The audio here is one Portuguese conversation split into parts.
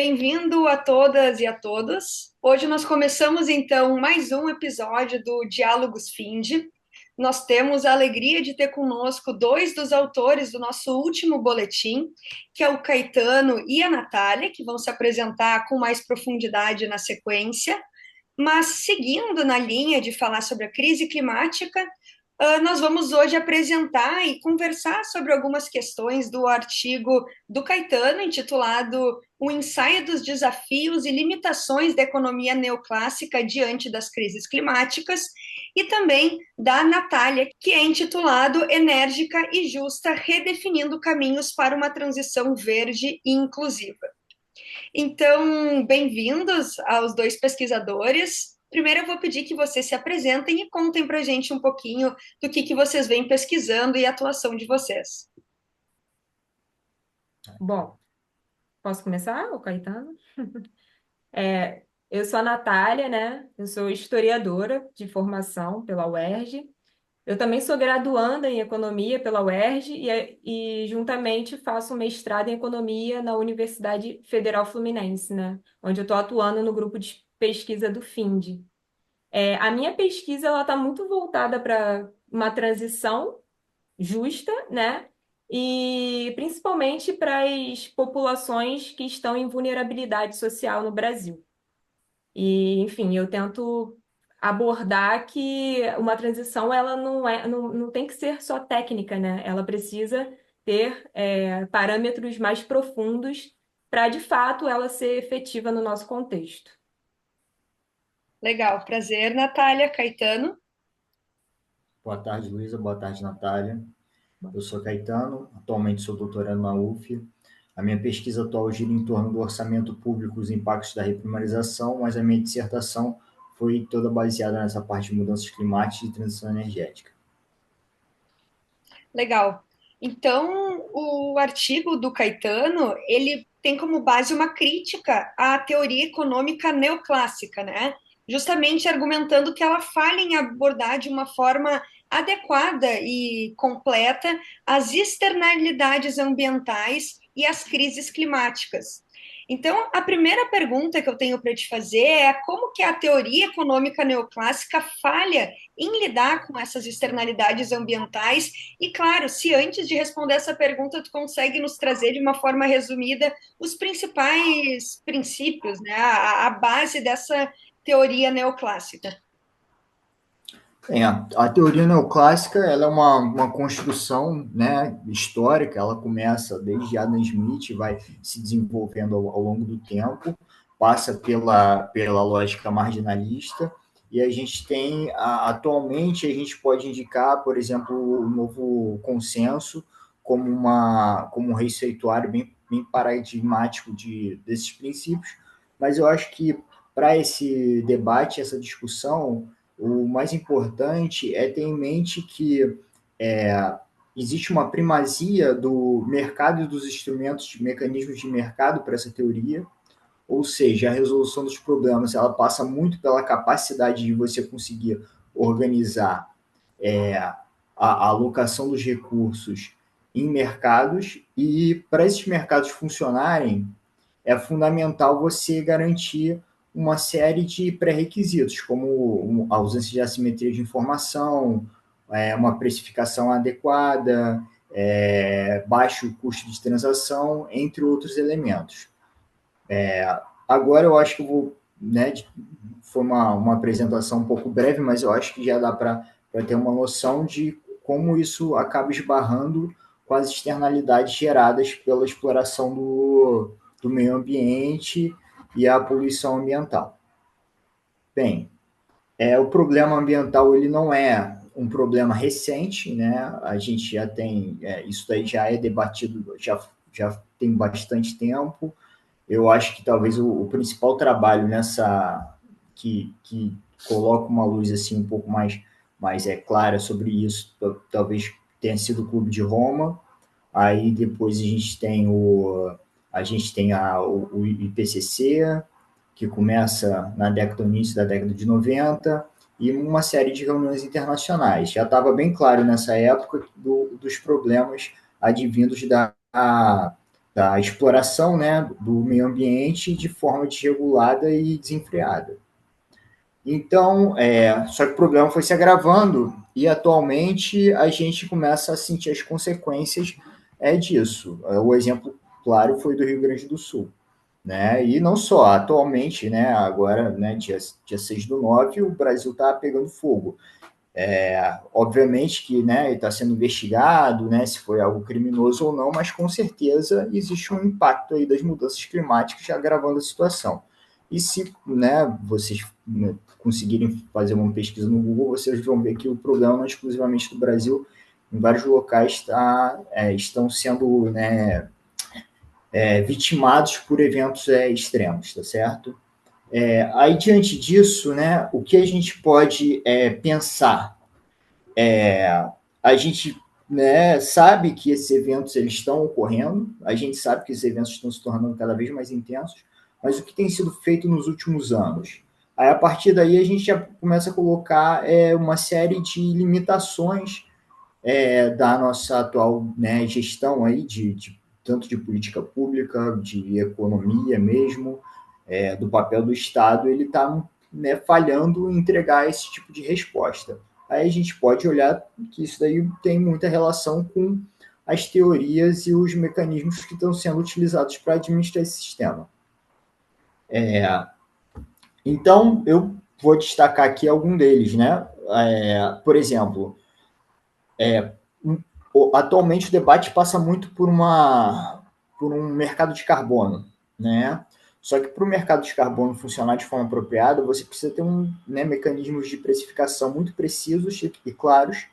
Bem-vindo a todas e a todos. Hoje nós começamos então mais um episódio do Diálogos Finde. Nós temos a alegria de ter conosco dois dos autores do nosso último boletim, que é o Caetano e a Natália, que vão se apresentar com mais profundidade na sequência. Mas seguindo na linha de falar sobre a crise climática, nós vamos hoje apresentar e conversar sobre algumas questões do artigo do Caetano, intitulado O Ensaio dos Desafios e Limitações da Economia Neoclássica diante das Crises Climáticas, e também da Natália, que é intitulado Enérgica e Justa, Redefinindo Caminhos para uma Transição Verde e Inclusiva. Então, bem-vindos aos dois pesquisadores. Primeiro, eu vou pedir que vocês se apresentem e contem para a gente um pouquinho do que vocês vêm pesquisando e a atuação de vocês. Bom, posso começar, o Caetano? Eu sou a Natália, né? Eu sou historiadora de formação pela UERJ. Eu também sou graduanda em economia pela UERJ e juntamente faço um mestrado em economia na Universidade Federal Fluminense, né? Onde eu estou atuando no grupo de pesquisa do FIND. A minha pesquisa ela está muito voltada para uma transição justa, né? E principalmente para as populações que estão em vulnerabilidade social no Brasil. E, enfim, eu tento abordar que uma transição ela não tem que ser só técnica, né? Ela precisa ter parâmetros mais profundos para, de fato, ela ser efetiva no nosso contexto. Legal, prazer, Natália, Caetano. Boa tarde, Luísa. Boa tarde, Natália. Eu sou Caetano, atualmente sou doutorando na UF. A minha pesquisa atual gira em torno do orçamento público e os impactos da reprimarização, mas a minha dissertação foi toda baseada nessa parte de mudanças climáticas e transição energética. Legal. Então, o artigo do Caetano, ele tem como base uma crítica à teoria econômica neoclássica, né? Justamente argumentando que ela falha em abordar de uma forma adequada e completa as externalidades ambientais e as crises climáticas. Então, a primeira pergunta que eu tenho para te fazer é como que a teoria econômica neoclássica falha em lidar com essas externalidades ambientais e, claro, se antes de responder essa pergunta, tu consegue nos trazer de uma forma resumida os principais princípios, né, a base dessa teoria neoclássica. A teoria neoclássica ela é uma construção, né, histórica, ela começa desde Adam Smith, vai se desenvolvendo ao longo do tempo, passa pela lógica marginalista, e a gente tem, atualmente, a gente pode indicar, por exemplo, o novo consenso como um receituário bem paradigmático desses princípios, mas eu acho que para esse debate, essa discussão, o mais importante é ter em mente que existe uma primazia do mercado e dos instrumentos, de mecanismos de mercado para essa teoria, ou seja, a resolução dos problemas ela passa muito pela capacidade de você conseguir organizar a alocação dos recursos em mercados, e para esses mercados funcionarem, é fundamental você garantir uma série de pré-requisitos, como a ausência de assimetria de informação, uma precificação adequada, baixo custo de transação, entre outros elementos. Agora eu acho que eu vou, né, foi uma apresentação um pouco breve, mas eu acho que já dá para ter uma noção de como isso acaba esbarrando com as externalidades geradas pela exploração do meio ambiente e a poluição ambiental. Bem, o problema ambiental ele não é um problema recente, né? A gente já tem, isso daí já é debatido, já tem bastante tempo. Eu acho que talvez o principal trabalho que coloca uma luz assim um pouco mais clara sobre isso, talvez tenha sido o Clube de Roma. Aí depois a gente tem o IPCC, que começa no início da década de 90, e uma série de reuniões internacionais. Já estava bem claro nessa época dos problemas advindos da exploração, né, do meio ambiente de forma desregulada e desenfreada. Então, só que o problema foi se agravando e atualmente a gente começa a sentir as consequências disso. O exemplo claro foi do Rio Grande do Sul, né? E não só, atualmente, né, agora, né, dia 6/9, o Brasil está pegando fogo. Obviamente que, né, está sendo investigado, né, se foi algo criminoso ou não, mas com certeza existe um impacto aí das mudanças climáticas agravando a situação. E se, né, vocês, né, conseguirem fazer uma pesquisa no Google, vocês vão ver que o problema não é exclusivamente do Brasil, em vários locais estão sendo, né, vitimados por eventos extremos, tá certo? Aí, diante disso, né, o que a gente pode pensar? A gente, né, sabe que esses eventos eles estão ocorrendo, a gente sabe que esses eventos estão se tornando cada vez mais intensos, mas o que tem sido feito nos últimos anos? Aí, a partir daí, a gente já começa a colocar uma série de limitações da nossa atual, né, gestão aí tanto de política pública, de economia mesmo, do papel do Estado, ele está, né, falhando em entregar esse tipo de resposta. Aí a gente pode olhar que isso daí tem muita relação com as teorias e os mecanismos que estão sendo utilizados para administrar esse sistema. Então, eu vou destacar aqui algum deles, né? Por exemplo, atualmente o debate passa muito por um mercado de carbono, né? Só que para o mercado de carbono funcionar de forma apropriada, você precisa ter mecanismos de precificação muito precisos e claros,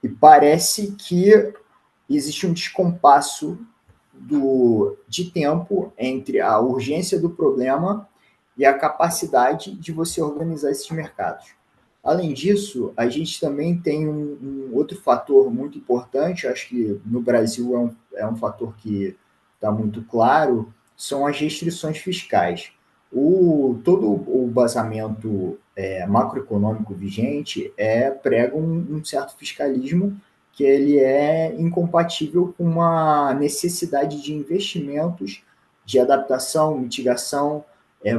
e parece que existe um descompasso de tempo entre a urgência do problema e a capacidade de você organizar esses mercados. Além disso, a gente também tem um outro fator muito importante, acho que no Brasil é um fator que está muito claro, são as restrições fiscais. Todo o basamento macroeconômico vigente prega um certo fiscalismo que ele é incompatível com uma necessidade de investimentos, de adaptação, mitigação,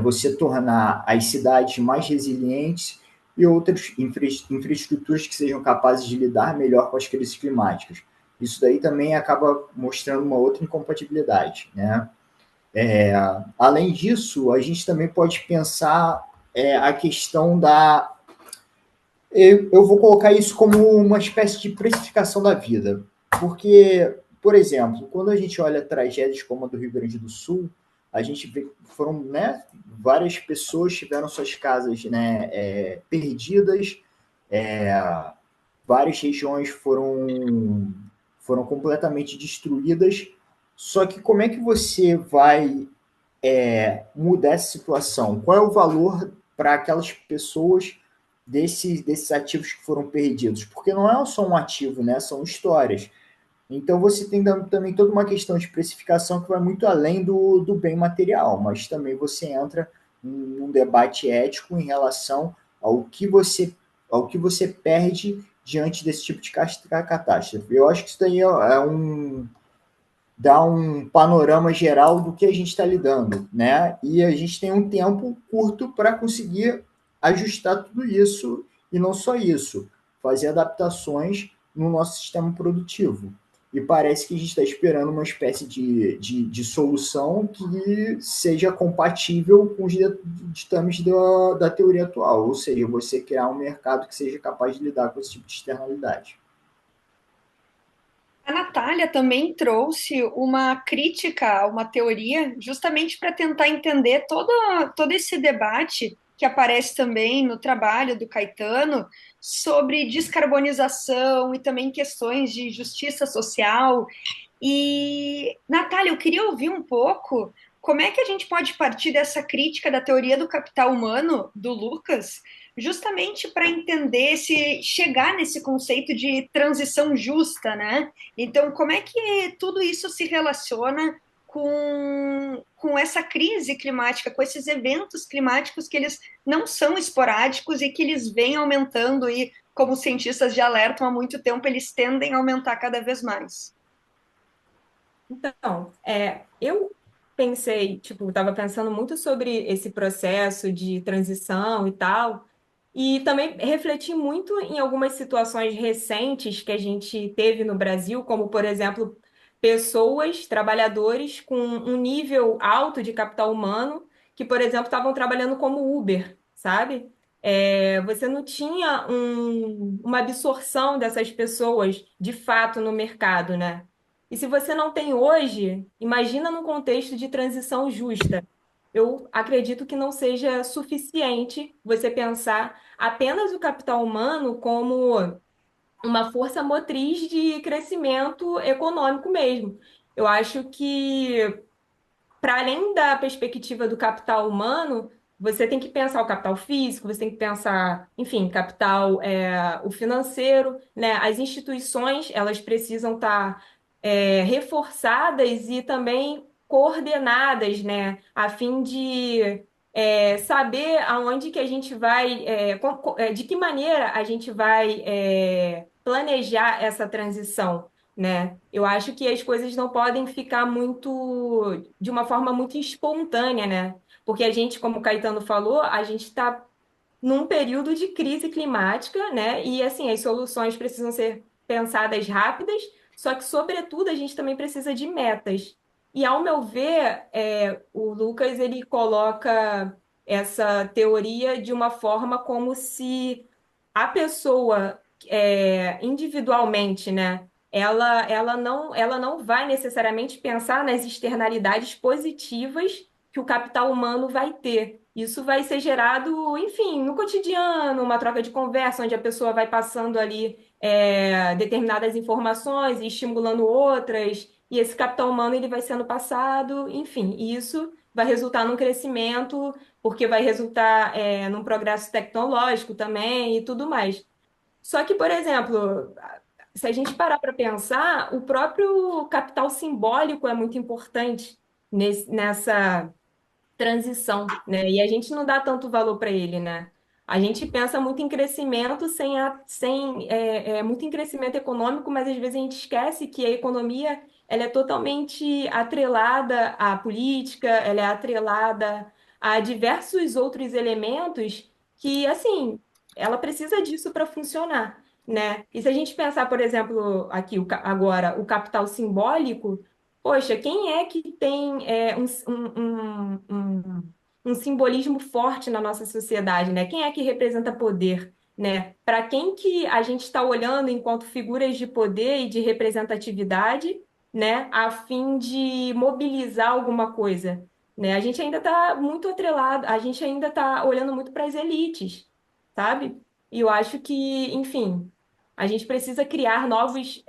você tornar as cidades mais resilientes e outras infraestruturas que sejam capazes de lidar melhor com as crises climáticas. Isso daí também acaba mostrando uma outra incompatibilidade, né? Além disso, a gente também pode pensar a questão da... Eu vou colocar isso como uma espécie de precificação da vida, porque, por exemplo, quando a gente olha tragédias como a do Rio Grande do Sul, a gente vê que foram, né, várias pessoas tiveram suas casas, né, perdidas, várias regiões foram completamente destruídas. Só que como é que você vai mudar essa situação? Qual é o valor para aquelas pessoas desses ativos que foram perdidos? Porque não é só um ativo, né? São histórias. Então você tem também toda uma questão de precificação que vai muito além do bem material, mas também você entra num debate ético em relação ao que você perde diante desse tipo de catástrofe. Eu acho que isso daí dá um panorama geral do que a gente está lidando, né? E a gente tem um tempo curto para conseguir ajustar tudo isso, e não só isso, fazer adaptações no nosso sistema produtivo. E parece que a gente está esperando uma espécie de solução que seja compatível com os ditames da teoria atual, ou seja, você criar um mercado que seja capaz de lidar com esse tipo de externalidade. A Natália também trouxe uma crítica a uma teoria, justamente para tentar entender todo esse debate que aparece também no trabalho do Caetano sobre descarbonização e também questões de justiça social. E, Natália, eu queria ouvir um pouco como é que a gente pode partir dessa crítica da teoria do capital humano, do Lucas, justamente para entender se chegar nesse conceito de transição justa, né? Então, como é que tudo isso se relaciona com essa crise climática, com esses eventos climáticos que eles não são esporádicos e que eles vêm aumentando e, como os cientistas já alertam há muito tempo, eles tendem a aumentar cada vez mais? Então, eu pensei, tipo, estava pensando muito sobre esse processo de transição e tal, e também refleti muito em algumas situações recentes que a gente teve no Brasil, como, por exemplo, pessoas, trabalhadores com um nível alto de capital humano, que, por exemplo, estavam trabalhando como Uber, sabe? Você não tinha uma absorção dessas pessoas de fato no mercado, né? E se você não tem hoje, imagina num contexto de transição justa. Eu acredito que não seja suficiente você pensar apenas o capital humano como uma força motriz de crescimento econômico mesmo. Eu acho que para além da perspectiva do capital humano, você tem que pensar o capital físico, você tem que pensar, enfim, capital, o financeiro, né? As instituições, elas precisam estar reforçadas e também coordenadas, né? A fim de saber aonde que a gente vai, de que maneira a gente vai planejar essa transição, né? Eu acho que as coisas não podem ficar de uma forma muito espontânea, né? Porque a gente, como o Caetano falou, a gente está num período de crise climática, né? E assim, as soluções precisam ser pensadas rápidas, só que, sobretudo, a gente também precisa de metas. E, ao meu ver, o Lucas ele coloca essa teoria de uma forma como se a pessoa individualmente, né? Ela não vai necessariamente pensar nas externalidades positivas que o capital humano vai ter. Isso vai ser gerado, enfim, no cotidiano, uma troca de conversa, onde a pessoa vai passando ali determinadas informações e estimulando outras, e esse capital humano ele vai sendo passado, enfim, e isso vai resultar num crescimento, porque vai resultar num progresso tecnológico também e tudo mais. Só que, por exemplo, se a gente parar para pensar, o próprio capital simbólico é muito importante nessa transição, né? E a gente não dá tanto valor para ele, né? A gente pensa muito em crescimento muito em crescimento econômico, mas às vezes a gente esquece que a economia ela é totalmente atrelada à política, ela é atrelada a diversos outros elementos que, assim, ela precisa disso para funcionar, né? E se a gente pensar, por exemplo, aqui agora o capital simbólico. Poxa, quem é que tem um simbolismo forte na nossa sociedade, né? Quem é que representa poder, né? Para quem que a gente está olhando enquanto figuras de poder e de representatividade, né? A fim de mobilizar alguma coisa, né? A gente ainda está muito atrelado, a gente ainda está olhando muito para as elites, sabe? E eu acho que, enfim, a gente precisa criar novos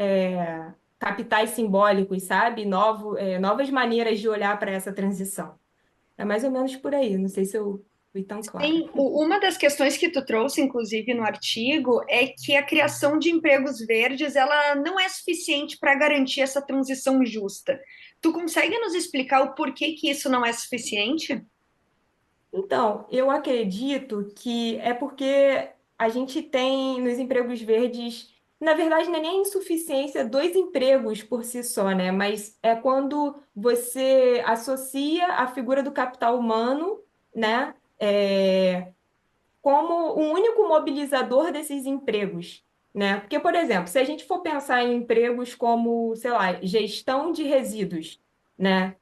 capitais simbólicos, sabe? Novas maneiras de olhar para essa transição. É mais ou menos por aí. Não sei se eu fui tão clara. Sim, uma das questões que tu trouxe, inclusive, no artigo, é que a criação de empregos verdes, ela não é suficiente para garantir essa transição justa. Tu consegue nos explicar o porquê que isso não é suficiente? Então, eu acredito que é porque a gente tem nos empregos verdes, na verdade, não é nem a insuficiência dos empregos por si só, né? Mas é quando você associa a figura do capital humano, né? Como um único mobilizador desses empregos, né? Porque, por exemplo, se a gente for pensar em empregos como, sei lá, gestão de resíduos, né?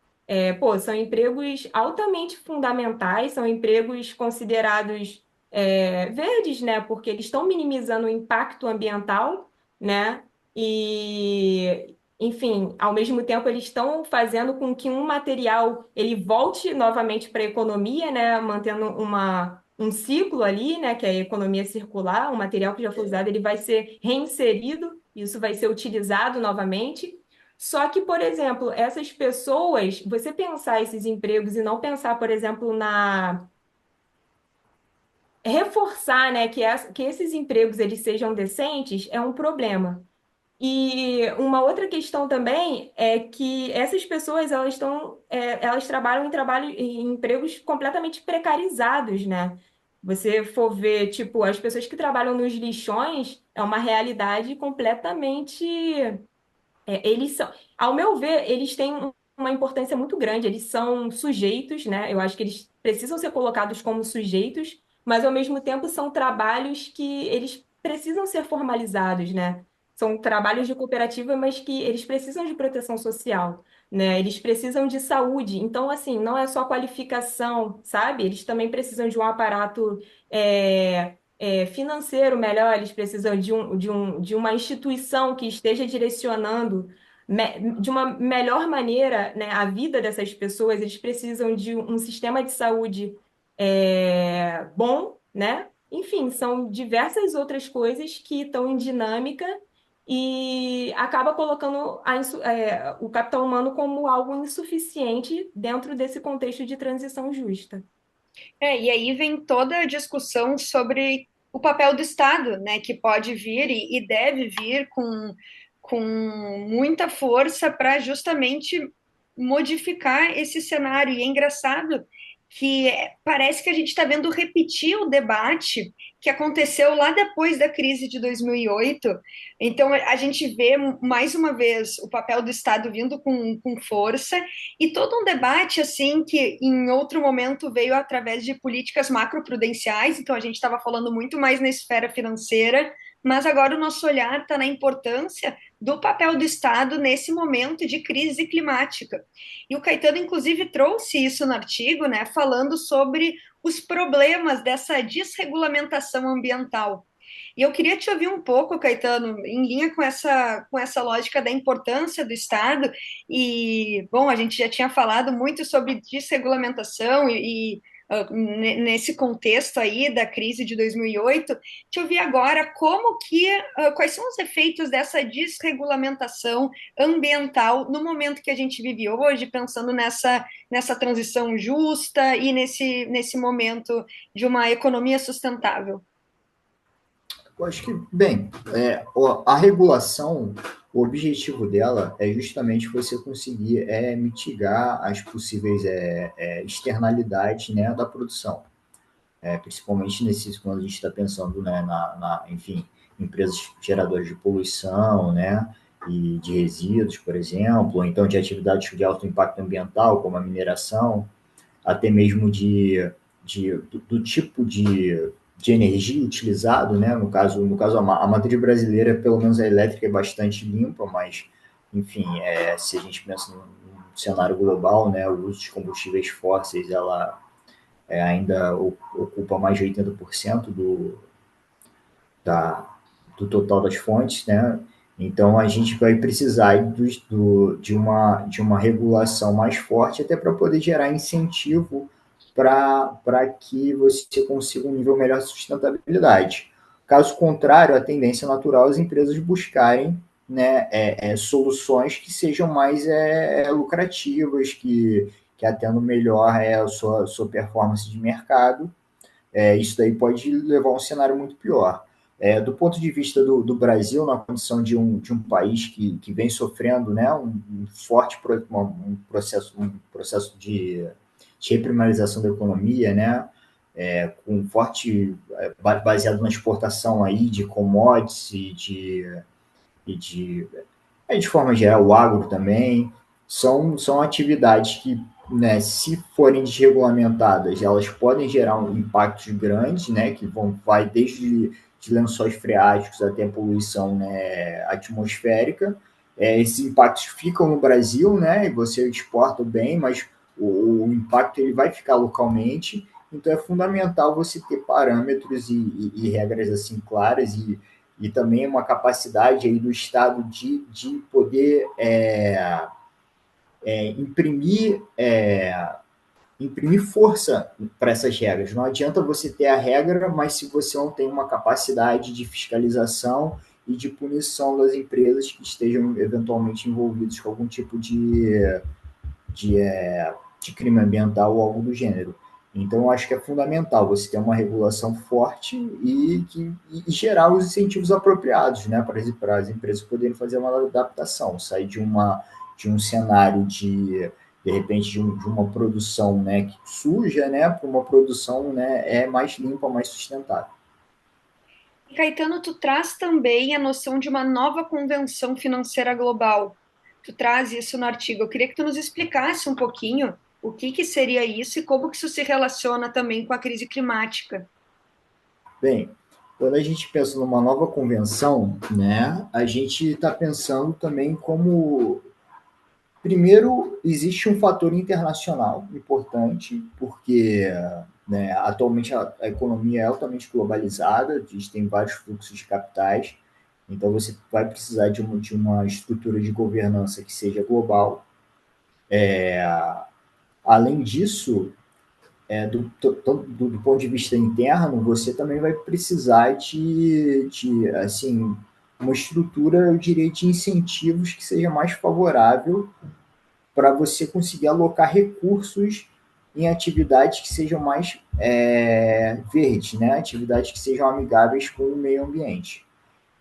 São empregos altamente fundamentais, são empregos considerados verdes, né? Porque eles estão minimizando o impacto ambiental, né? E, enfim, ao mesmo tempo eles estão fazendo com que um material ele volte novamente para a economia, né? Mantendo um ciclo ali, né, que é a economia circular, um material que já foi usado, ele vai ser reinserido, isso vai ser utilizado novamente. Só que, por exemplo, essas pessoas, você pensar esses empregos e não pensar, por exemplo, na reforçar, né, que esses empregos eles sejam decentes é um problema. E uma outra questão também é que essas pessoas elas trabalham em empregos completamente precarizados, né? Você for ver, tipo, as pessoas que trabalham nos lixões é uma realidade completamente Eles são, ao meu ver, eles têm uma importância muito grande. Eles são sujeitos, né? Eu acho que eles precisam ser colocados como sujeitos, mas ao mesmo tempo são trabalhos que eles precisam ser formalizados, né? São trabalhos de cooperativa, mas que eles precisam de proteção social, né? Eles precisam de saúde. Então, assim, não é só qualificação, sabe? Eles também precisam de um aparato financeiro melhor, eles precisam de uma instituição que esteja direcionando de uma melhor maneira, né, a vida dessas pessoas, eles precisam de um sistema de saúde bom, né? Enfim, são diversas outras coisas que estão em dinâmica e acaba colocando o capital humano como algo insuficiente dentro desse contexto de transição justa. E aí vem toda a discussão sobre o papel do Estado, né, que pode vir e deve vir com muita força para justamente modificar esse cenário. E é engraçado que parece que a gente está vendo repetir o debate que aconteceu lá depois da crise de 2008. Então, a gente vê mais uma vez o papel do Estado vindo com força e todo um debate assim que em outro momento veio através de políticas macroprudenciais, então a gente estava falando muito mais na esfera financeira, mas agora o nosso olhar está na importância do papel do Estado nesse momento de crise climática. E o Caetano, inclusive, trouxe isso no artigo, né, falando sobre os problemas dessa desregulamentação ambiental. E eu queria te ouvir um pouco, Caetano, em linha com essa lógica da importância do Estado. E, bom, a gente já tinha falado muito sobre desregulamentação nesse contexto aí da crise de 2008, te ouvir agora quais são os efeitos dessa desregulamentação ambiental no momento que a gente vive hoje, pensando nessa transição justa e nesse momento de uma economia sustentável. Eu acho que, bem, a regulação, o objetivo dela é justamente você conseguir mitigar as possíveis externalidades, né, da produção. Principalmente quando a gente está pensando, né, enfim, empresas geradoras de poluição, né, e de resíduos, por exemplo, ou então de atividades de alto impacto ambiental, como a mineração, até mesmo do tipo de energia utilizado, né? No caso a matriz brasileira, pelo menos a elétrica, é bastante limpa, mas, enfim, se a gente pensa no cenário global, né, o uso de combustíveis fósseis, ela ainda ocupa mais de 80% da, do total das fontes, né? Então a gente vai precisar de uma regulação mais forte até para poder gerar incentivo para que você consiga um nível melhor de sustentabilidade. Caso contrário, a tendência natural é as empresas buscarem, né, soluções que sejam mais lucrativas, que atendam melhor sua performance de mercado. Isso daí pode levar a um cenário muito pior. Do ponto de vista do Brasil, na condição de um país que vem sofrendo, né, um forte um processo de reprimarização da economia, né, com forte baseado na exportação aí de commodities de forma geral, o agro também, são atividades que, né, se forem desregulamentadas, elas podem gerar impactos grandes, né, vai desde de lençóis freáticos até poluição, né, atmosférica. Esses impactos ficam no Brasil, né, e você exporta bem, mas o impacto ele vai ficar localmente. Então é fundamental você ter parâmetros e regras assim claras e também uma capacidade aí do Estado de poder imprimir, imprimir força para essas regras. Não adianta você ter a regra, mas se você não tem uma capacidade de fiscalização e de punição das empresas que estejam eventualmente envolvidas com algum tipo de, de crime ambiental ou algo do gênero. Então, eu acho que é fundamental você ter uma regulação forte e gerar os incentivos apropriados, né, para as empresas poderem fazer uma adaptação, sair de um cenário de repente, de uma produção, né, suja, né, para uma produção, né, mais limpa, mais sustentável. Caetano, tu traz também a noção de uma nova convenção financeira global. Tu traz isso no artigo. Eu queria que tu nos explicasse um pouquinho o que que seria isso e como que isso se relaciona também com a crise climática. Bem, quando a gente pensa numa nova convenção, né, a gente está pensando também como, primeiro, existe um fator internacional importante, porque né, atualmente a economia é altamente globalizada, a gente tem vários fluxos de capitais, então você vai precisar de uma estrutura de governança que seja global. Além disso, do ponto de vista interno, você também vai precisar de assim, uma estrutura, eu diria, de incentivos que seja mais favorável para você conseguir alocar recursos em atividades que sejam mais verdes, né? Atividades que sejam amigáveis com o meio ambiente.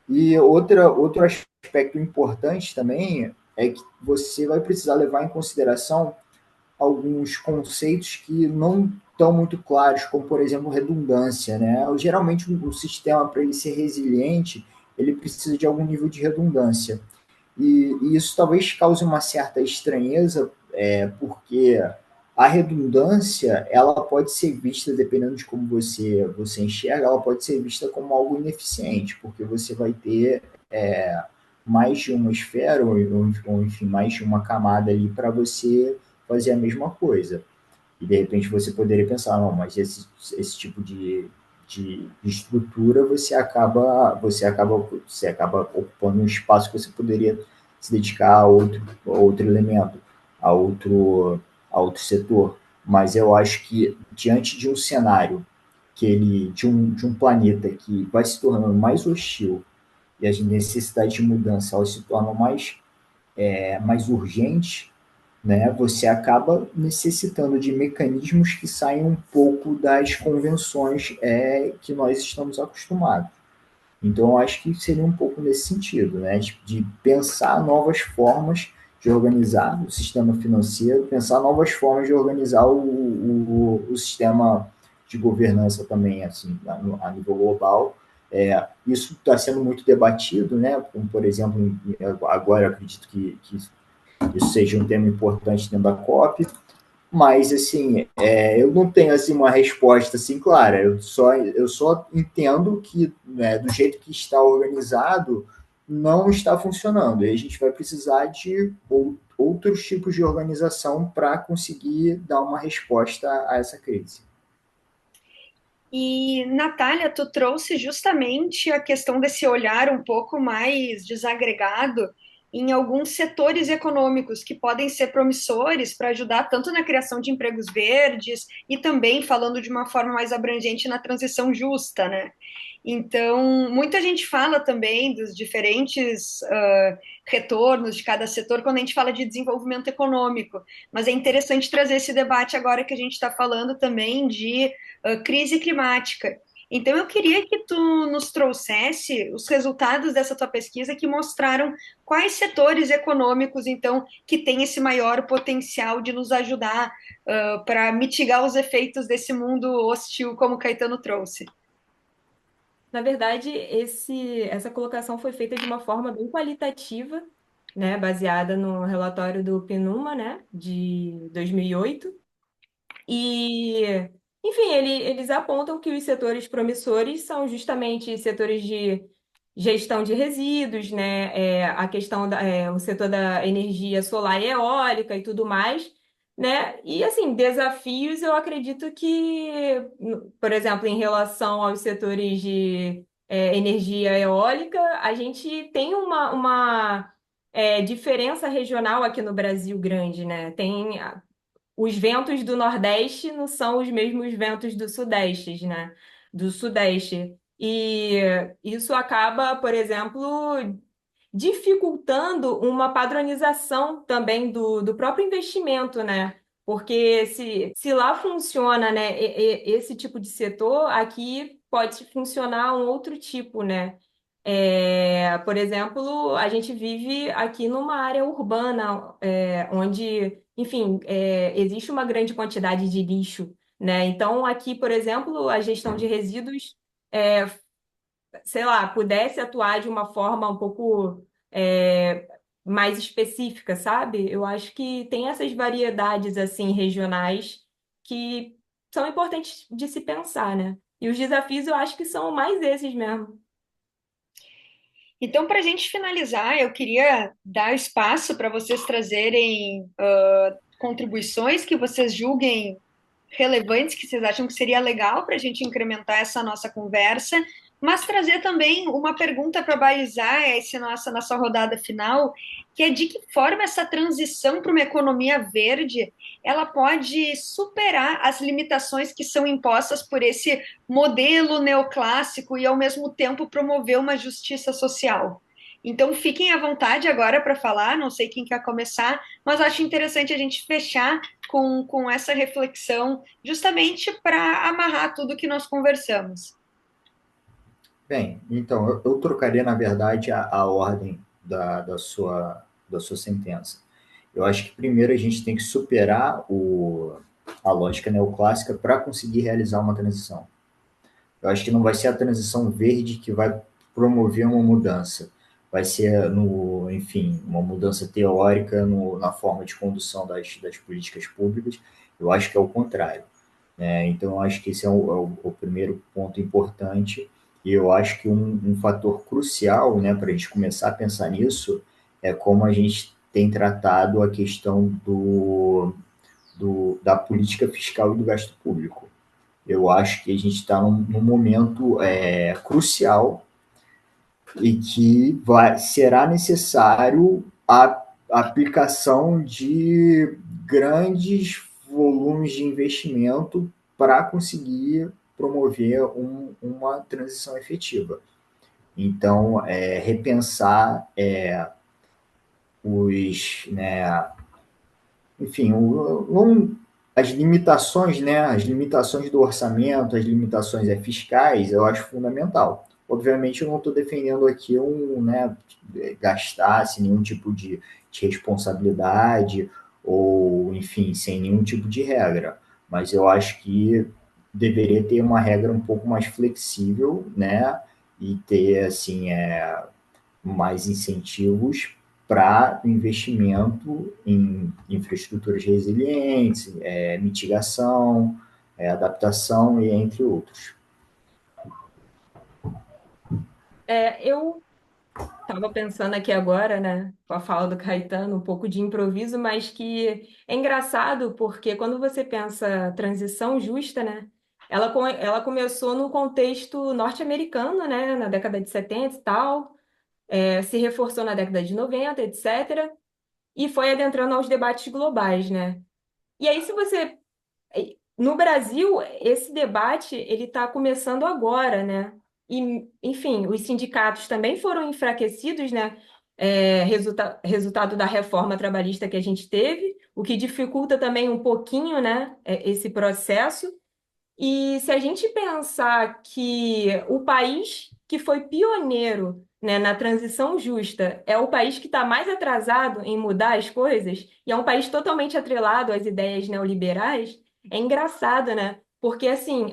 E outro aspecto importante também é que você vai precisar levar em consideração alguns conceitos que não estão muito claros, como por exemplo redundância, né? Geralmente o sistema para ele ser resiliente, ele precisa de algum nível de redundância. E isso talvez cause uma certa estranheza, porque a redundância ela pode ser vista, dependendo de como você enxerga, ela pode ser vista como algo ineficiente, porque você vai ter mais de uma esfera, ou enfim, mais de uma camada ali para você fazer a mesma coisa. E de repente você poderia pensar, não, mas esse tipo de estrutura você acaba ocupando um espaço que você poderia se dedicar a outro elemento, a outro, a outro setor. Mas eu acho que diante de um cenário de um planeta que vai se tornando mais hostil e as necessidades de mudança elas se tornam mais urgentes, né, você acaba necessitando de mecanismos que saiam um pouco das convenções que nós estamos acostumados. Então, eu acho que seria um pouco nesse sentido, né, de pensar novas formas de organizar o sistema financeiro, pensar novas formas de organizar o sistema de governança também, assim, a nível global. Isso está sendo muito debatido, né, como, por exemplo, agora eu acredito que isso seja um tema importante dentro da COP, mas assim, eu não tenho assim uma resposta assim clara. Eu só entendo que né, do jeito que está organizado não está funcionando. E a gente vai precisar de outros tipos de organização para conseguir dar uma resposta a essa crise. E, Natália, tu trouxe justamente a questão desse olhar um pouco mais desagregado em alguns setores econômicos que podem ser promissores para ajudar tanto na criação de empregos verdes e também falando de uma forma mais abrangente na transição justa, né? Então, muita gente fala também dos diferentes retornos de cada setor quando a gente fala de desenvolvimento econômico, mas é interessante trazer esse debate agora que a gente está falando também de crise climática. Então, eu queria que tu nos trouxesse os resultados dessa tua pesquisa que mostraram quais setores econômicos, então, que têm esse maior potencial de nos ajudar para mitigar os efeitos desse mundo hostil, como o Caetano trouxe. Na verdade, essa colocação foi feita de uma forma bem qualitativa, né, baseada no relatório do PNUMA, né, de 2008. E, enfim, eles apontam que os setores promissores são justamente setores de gestão de resíduos, né, a questão o setor da energia solar e eólica e tudo mais, né? E assim, desafios eu acredito que, por exemplo, em relação aos setores de energia eólica, a gente tem uma diferença regional aqui no Brasil grande, né? Tem os ventos do Nordeste não são os mesmos ventos do Sudeste, né? Do Sudeste. E isso acaba, por exemplo, dificultando uma padronização também do próprio investimento, né? Porque se lá funciona, né, esse tipo de setor, aqui pode funcionar um outro tipo, né? Por exemplo, a gente vive aqui numa área urbana, onde, enfim, existe uma grande quantidade de lixo, né? Então, aqui, por exemplo, a gestão de resíduos sei lá, pudesse atuar de uma forma um pouco é, mais específica, sabe? Eu acho que tem essas variedades assim regionais que são importantes de se pensar, né? E os desafios eu acho que são mais esses mesmo. Então, para a gente finalizar, eu queria dar espaço para vocês trazerem contribuições que vocês julguem relevantes, que vocês acham que seria legal para a gente incrementar essa nossa conversa, mas trazer também uma pergunta para balizar nossa rodada final, que é de que forma essa transição para uma economia verde ela pode superar as limitações que são impostas por esse modelo neoclássico e, ao mesmo tempo, promover uma justiça social. Então, fiquem à vontade agora para falar, não sei quem quer começar, mas acho interessante a gente fechar com essa reflexão, justamente para amarrar tudo que nós conversamos. Bem, então, eu trocaria, na verdade, a ordem da sua sentença. Eu acho que primeiro a gente tem que superar a lógica neoclássica para conseguir realizar uma transição. Eu acho que não vai ser a transição verde que vai promover uma mudança. Vai ser, enfim, uma mudança teórica na forma de condução das políticas públicas. Eu acho que é o contrário. Né? Então, eu acho que esse é o primeiro ponto importante. E eu acho que um fator crucial, né, para a gente começar a pensar nisso é como a gente tem tratado a questão da política fiscal e do gasto público. Eu acho que a gente está num momento crucial e que será necessário a aplicação de grandes volumes de investimento para conseguir promover uma transição efetiva. Então, repensar né, enfim, as limitações, né, as limitações do orçamento, as limitações fiscais, eu acho fundamental. Obviamente, eu não estou defendendo aqui né, gastar sem nenhum tipo de responsabilidade ou, enfim, sem nenhum tipo de regra. Mas eu acho que deveria ter uma regra um pouco mais flexível, né, e ter assim mais incentivos para investimento em infraestruturas resilientes, mitigação, adaptação e entre outros. Eu estava pensando aqui agora, né, com a fala do Caetano, um pouco de improviso, mas que é engraçado porque quando você pensa transição justa, né, ela começou no contexto norte-americano, né, na década de 70 e tal, se reforçou na década de 90, etc., e foi adentrando aos debates globais, né? E aí, se você no Brasil, esse debate ele está começando agora, né? E, enfim, os sindicatos também foram enfraquecidos, né? Resultado da reforma trabalhista que a gente teve, o que dificulta também um pouquinho, né? Esse processo. E se a gente pensar que o país que foi pioneiro, né, na transição justa é o país que está mais atrasado em mudar as coisas, e é um país totalmente atrelado às ideias neoliberais, é engraçado, né? Porque, assim,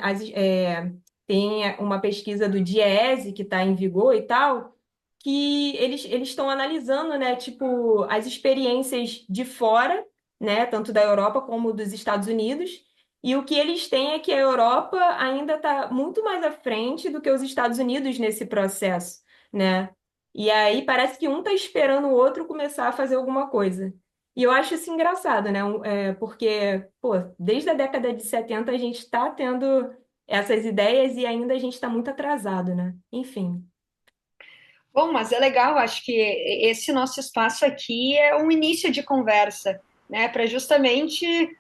tem uma pesquisa do DIEESE que está em vigor e tal, que eles estão analisando, né, tipo, as experiências de fora, né, tanto da Europa como dos Estados Unidos, e o que eles têm é que a Europa ainda está muito mais à frente do que os Estados Unidos nesse processo, né? E aí parece que um está esperando o outro começar a fazer alguma coisa. E eu acho isso engraçado, né? Porque, pô, desde a década de 70 a gente está tendo essas ideias e ainda a gente está muito atrasado, né? Enfim. Bom, mas é legal, acho que esse nosso espaço aqui é um início de conversa, né, para justamente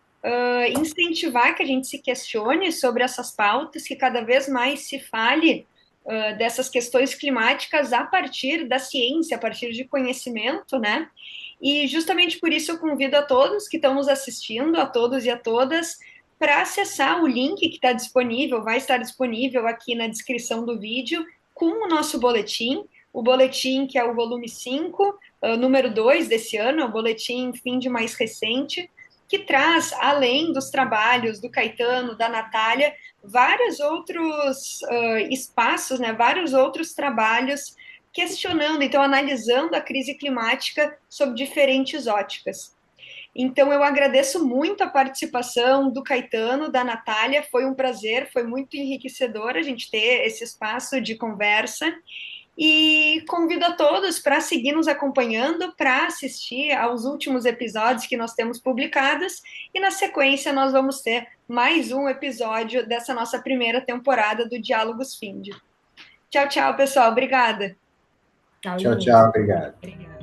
incentivar que a gente se questione sobre essas pautas, que cada vez mais se fale dessas questões climáticas a partir da ciência, a partir de conhecimento, né? E justamente por isso eu convido a todos que estão nos assistindo, a todos e a todas, para acessar o link que está disponível, vai estar disponível aqui na descrição do vídeo, com o nosso boletim. O boletim, que é o volume 5, número 2 desse ano, é o boletim fim de mais recente, que traz, além dos trabalhos do Caetano, da Natália, vários outros espaços, né, vários outros trabalhos questionando, então analisando a crise climática sob diferentes óticas. Então, eu agradeço muito a participação do Caetano, da Natália, foi um prazer, foi muito enriquecedor a gente ter esse espaço de conversa, e convido a todos para seguir nos acompanhando, para assistir aos últimos episódios que nós temos publicados, e na sequência nós vamos ter mais um episódio dessa nossa primeira temporada do Diálogos Find. Tchau, tchau, pessoal. Obrigada. Tchau, Tchau, Inês. tchau, obrigado. Obrigada.